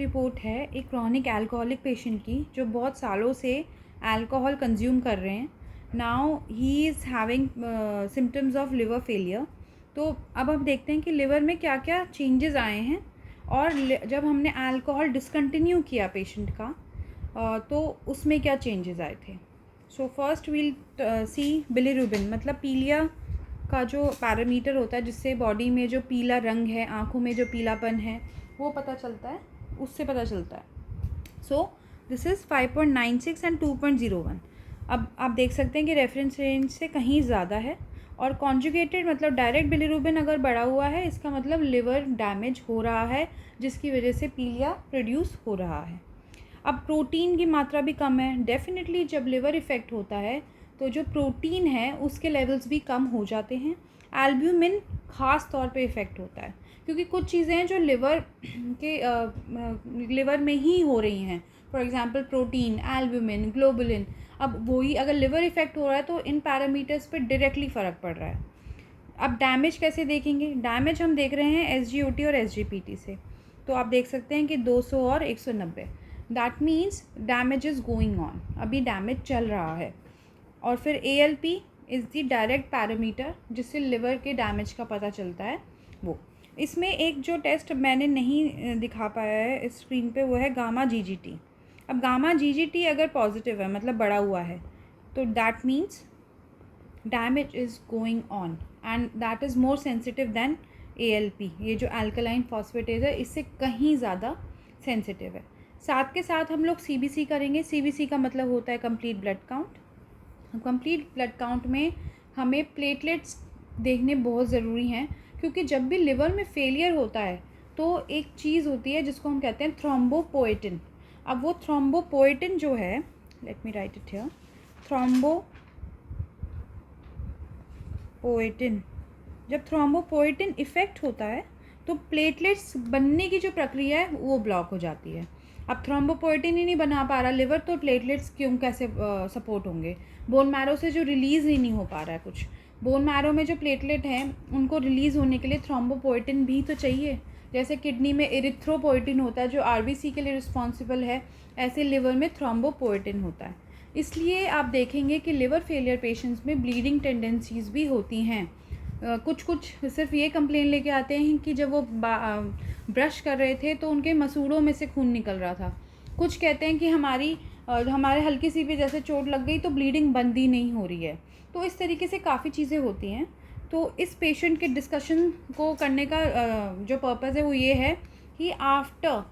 Report है एक chronic alcoholic patient की जो बहुत सालों से अल्कोहल कंज्यूम कर रहे हैं. Now he is having symptoms of liver failure. तो अब हम देखते हैं कि लिवर में क्या क्या चेंजेस आए हैं और जब हमने अल्कोहल डिसकंटिन्यू किया पेशेंट का तो उसमें क्या चेंजेस आए थे. सो फर्स्ट वील सी बिलीरुबिन, मतलब पीलिया का जो पैरामीटर होता है जिससे बॉडी में जो पीला रंग है, आँखों में जो पीलापन है वो पता चलता है, उससे पता चलता है. So this is 5.96 and 2.01. अब आप देख सकते हैं कि रेफरेंस रेंज से कहीं ज़्यादा है. और कॉन्जुगेटेड मतलब डायरेक्ट बिलीरुबिन अगर बढ़ा हुआ है इसका मतलब लिवर डैमेज हो रहा है जिसकी वजह से पीलिया प्रोड्यूस हो रहा है. अब प्रोटीन की मात्रा भी कम है. डेफिनेटली जब लिवर इफ़ेक्ट होता है तो जो प्रोटीन है उसके लेवल्स भी कम हो जाते हैं. एल्ब्यूमिन ख़ास तौर पे इफ़ेक्ट होता है क्योंकि कुछ चीज़ें हैं जो लिवर में ही हो रही हैं. For example protein, albumin, globulin. अब वही अगर लिवर इफ़ेक्ट हो रहा है तो इन पैरामीटर्स पे डायरेक्टली फ़र्क पड़ रहा है. अब डैमेज कैसे देखेंगे? डैमेज हम देख रहे हैं SGOT और SGPT से. तो आप देख सकते हैं कि 200 और 190. That means damage is going on, अभी डैमेज चल रहा है. और फिर ALP is the direct parameter जिससे लिवर के डैमेज का पता चलता है. वो इसमें एक जो टेस्ट मैंने नहीं दिखा पाया है इस स्क्रीन पे वो है गामा GGT. अब गामा GGT अगर पॉजिटिव है मतलब बढ़ा हुआ है तो that means damage is going on and that is more sensitive than ALP. ये जो अल्कलाइन फॉस्फेटेज है इससे कहीं ज़्यादा सेंसिटिव है. साथ के साथ हम लोग CBC करेंगे. CBC का मतलब होता है complete blood count. Complete blood count में हमें प्लेटलेट्स देखने बहुत ज़रूरी हैं क्योंकि जब भी लिवर में फेलियर होता है तो एक चीज़ होती है जिसको हम कहते हैं थ्रोम्बोपोएटिन. अब वो थ्रोम्बोपोएटिन जो है, let me write it here, thrombopoietin, जब थ्रोम्बोपोएटिन इफ़ेक्ट होता है तो प्लेटलेट्स बनने की जो प्रक्रिया है वो ब्लॉक हो जाती है. अब थ्रोम्बोपोएटिन ही नहीं बना पा रहा लिवर तो प्लेटलेट्स कैसे सपोर्ट होंगे. बोन मैरो से जो रिलीज़ ही नहीं हो पा रहा है कुछ. बोन मैरो में जो प्लेटलेट हैं उनको रिलीज़ होने के लिए थ्रोम्बोपोएटिन भी तो चाहिए. जैसे किडनी में एरिथ्रोपोएटिन होता है जो RBC के लिए रिस्पॉन्सिबल है, ऐसे लिवर में थ्रोम्बोपोएटिन होता है. इसलिए आप देखेंगे कि लिवर फेलियर पेशेंट्स में ब्लीडिंग टेंडेंसीज़ भी होती हैं. कुछ सिर्फ ये कंप्लेन लेके आते हैं कि जब वो ब्रश कर रहे थे तो उनके मसूड़ों में से खून निकल रहा था. कुछ कहते हैं कि हमारे हल्की सी भी जैसे चोट लग गई तो ब्लीडिंग बंद ही नहीं हो रही है. तो इस तरीके से काफ़ी चीज़ें होती हैं. तो इस पेशेंट के डिस्कशन को करने का जो पर्पज़ है वो ये है कि आफ्टर